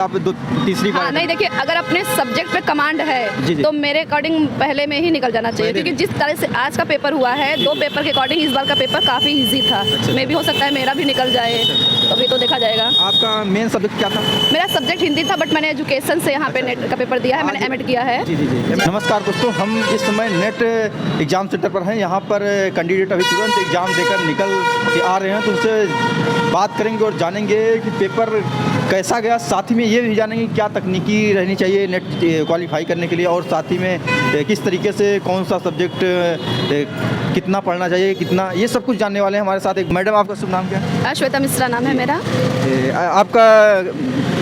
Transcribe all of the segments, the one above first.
आप तीसरी बार नहीं देखिए, अगर अपने सब्जेक्ट पे कमांड है तो मेरे अकॉर्डिंग पहले में ही निकल जाना चाहिए, क्योंकि जिस तरह से आज का पेपर हुआ है 2 पेपर के अकॉर्डिंग इस बार का पेपर काफ़ी इजी था। मे भी हो सकता है मेरा भी निकल जाए, तो अभी तो देखा जाएगा। आपका मेन सब्जेक्ट क्या था? मेरा सब्जेक्ट हिंदी था, बट मैंने एजुकेशन से यहाँ पे नेट का पेपर दिया है, मैंने एमएड किया है। जी। नमस्कार दोस्तों, हम इस समय नेट एग्ज़ाम सेंटर पर हैं। यहाँ पर कैंडिडेट अभी तुरंत एग्ज़ाम देकर निकल के आ रहे हैं, तो उनसे बात करेंगे और जानेंगे कि पेपर कैसा गया। साथ ही में ये भी जानेंगे क्या तकनीकी रहनी चाहिए नेट क्वालिफाई करने के लिए, और साथ ही में किस तरीके से कौन सा सब्जेक्ट कितना पढ़ना चाहिए, कितना, ये सब कुछ जानने वाले हैं हमारे साथ। एक मैडम, आपका शुभ नाम क्या है? श्वेता मिश्रा नाम है मेरा। आपका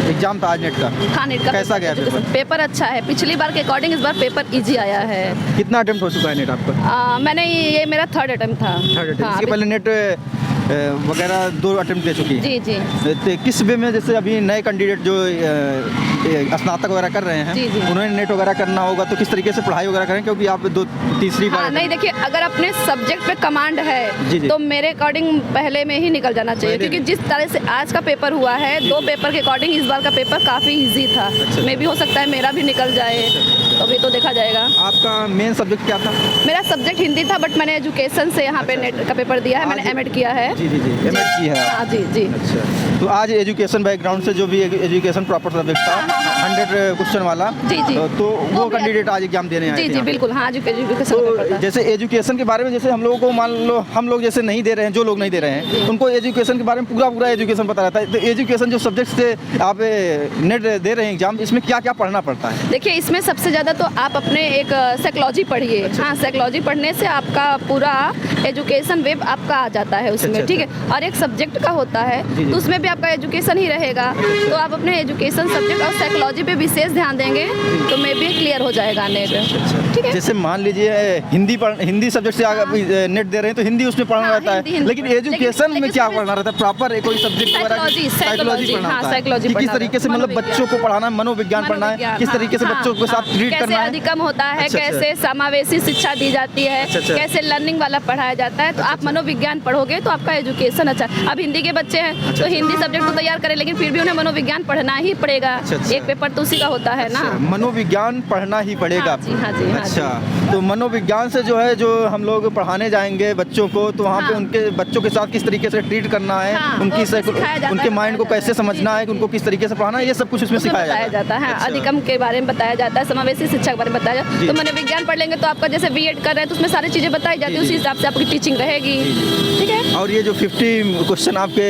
एग्ज़ाम था आज नेट का? हाँ, नेट का कैसा गया पेपर? अच्छा है, पिछली बार के अकॉर्डिंग इस बार पेपर इजी आया है। कितना अटेम्प्ट हो चुका है नेट आपका? मैंने ये मेरा थर्ड अटेम्प्ट था। इसके पहले नेट वगैरह 2 अटेम्प्ट दे चुकी है? जी। तो किस वे में, जैसे अभी नए कैंडिडेट जो स्नातक वगैरह कर रहे हैं, उन्होंने नेट वगैरह करना होगा, तो किस तरीके से पढ़ाई वगैरह करें, क्योंकि आप तीसरी बार? नहीं देखिए, अगर अपने सब्जेक्ट पे कमांड है तो मेरे अकॉर्डिंग पहले में ही निकल जाना चाहिए, क्योंकि जिस तरह से आज का पेपर हुआ है 2 पेपर के अकॉर्डिंग इस बार का पेपर काफ़ी इजी था। मे भी हो सकता है मेरा भी निकल जाए, तो अभी तो देखा जाएगा। आपका मेन सब्जेक्ट क्या था? मेरा सब्जेक्ट हिंदी था, बट मैंने एजुकेशन से यहाँ पे नेट का पेपर दिया है, मैंने एमएड किया है। जी एमएड की है? हाँ जी। अच्छा, तो आज एजुकेशन बैकग्राउंड से जो भी एजुकेशन प्रॉपर सब्जेक्ट था 100 क्वेश्चन वाला, जी। तो वो कैंडिडेट आज एग्जाम देने आए थे? जी बिल्कुल, हाँ एजुकेशन। तो जैसे एजुकेशन के बारे में, जैसे हम लोगों को, मान लो हम लोग जैसे नहीं दे रहे हैं, जो लोग नहीं दे रहे हैं, उनको एजुकेशन के बारे में पूरा एजुकेशन पता रहता है। तो एजुकेशन जो सब्जेक्ट से आप नेट दे रहे हैं एग्जाम, इसमें क्या क्या पढ़ना पड़ता है? देखिए, इसमें सबसे ज़्यादा तो आप अपने एक साइकोलॉजी पढ़िए। हाँ, साइकोलॉजी पढ़ने से आपका पूरा एजुकेशन वेब आपका आ जाता है उसमें, ठीक है। और एक सब्जेक्ट का होता है, तो उसमें भी आपका एजुकेशन ही रहेगा। तो आप अपने एजुकेशन सब्जेक्ट और साइकोलॉजी पे विशेष ध्यान देंगे तो मे भी क्लियर हो जाएगा नेट, ठीक है। जैसे मान लीजिए हिंदी सब्जेक्ट से अगर नेट दे रहे हैं, तो हिंदी उसमें पढ़ना रहता है, लेकिन एजुकेशन में क्या पढ़ना रहता है? प्रॉपर कोई सब्जेक्ट साइकोलॉजी पढ़ना होता है। किस तरीके से, मतलब बच्चों को पढ़ाना है, मनोविज्ञान पढ़ना है, किस तरीके से बच्चों के साथ ट्रीट करना है, अधिगम होता है, कैसे समावेशी शिक्षा दी जाती है, कैसे लर्निंग वाला पढ़ाया जाता है। तो आप मनोविज्ञान पढ़ोगे तो आपका एजुकेशन अच्छा। अब हिंदी के बच्चे हैं तो हिंदी सब्जेक्ट तो तैयार करें, लेकिन फिर भी उन्हें मनोविज्ञान पढ़ना ही पड़ेगा। एक पेपर तो उसी का होता है ना, मनोविज्ञान पढ़ना ही पड़ेगा। हाँ जी। अच्छा, तो मनोविज्ञान से जो है, जो हम लोग पढ़ाने जाएंगे बच्चों को, तो वहाँ पे उनके बच्चों के साथ किस तरीके से ट्रीट करना है, उनके माइंड को कैसे समझना है, उनको किस तरीके से पढ़ाना है, ये सब कुछ उसमें सिखाया जाता है। अधिगम के बारे में बताया जाता है, समावेशी शिक्षा के बारे में बताया जाता है। तो मनोविज्ञान पढ़ लेंगे तो आपका जैसे बीएड कर रहे हैं तो उसमें सारी चीज़ें बताई जाती है, उसी हिसाब से आपकी टीचिंग रहेगी, ठीक है। और ये जो 50 क्वेश्चन आपके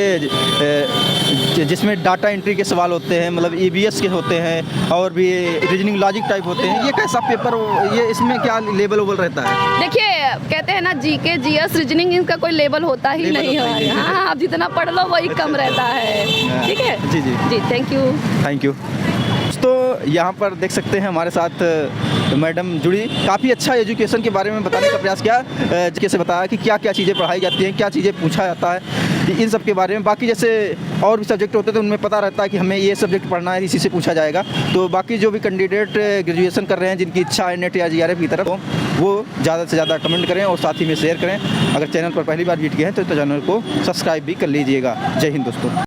जिसमें डाटा एंट्री के सवाल होते हैं, मतलब ईवीएस के होते हैं, और भी रीजनिंग लॉजिक टाइप होते हैं, ये कैसा पेपर, ये इसमें क्या लेवल रहता है? देखिए, कहते हैं ना, जीके जीएस रीजनिंग, इनका कोई लेवल होता ही नहीं है। हाँ, आप जितना पढ़ लो वही कम रहता है, ठीक है। जी, थैंक यू। तो यहाँ पर देख सकते हैं हमारे साथ मैडम जुड़ी, काफ़ी अच्छा एजुकेशन के बारे में बताने का प्रयास किया, कैसे बताया कि क्या क्या चीज़ें पढ़ाई जाती हैं, क्या चीज़ें पूछा जाता है, इन सब के बारे में। बाकी जैसे और भी सब्जेक्ट होते हैं तो उनमें पता रहता है कि हमें ये सब्जेक्ट पढ़ना है, इसी से पूछा जाएगा। तो बाकी जो भी कैंडिडेट ग्रेजुएशन कर रहे हैं, जिनकी इच्छा है नेट या जीआरएफ की तरफ, वो ज़्यादा से ज़्यादा कमेंट करें और साथ ही में शेयर करें। अगर चैनल पर पहली बार विजिट किए हैं तो चैनल को सब्सक्राइब भी कर लीजिएगा। जय हिंद दोस्तों।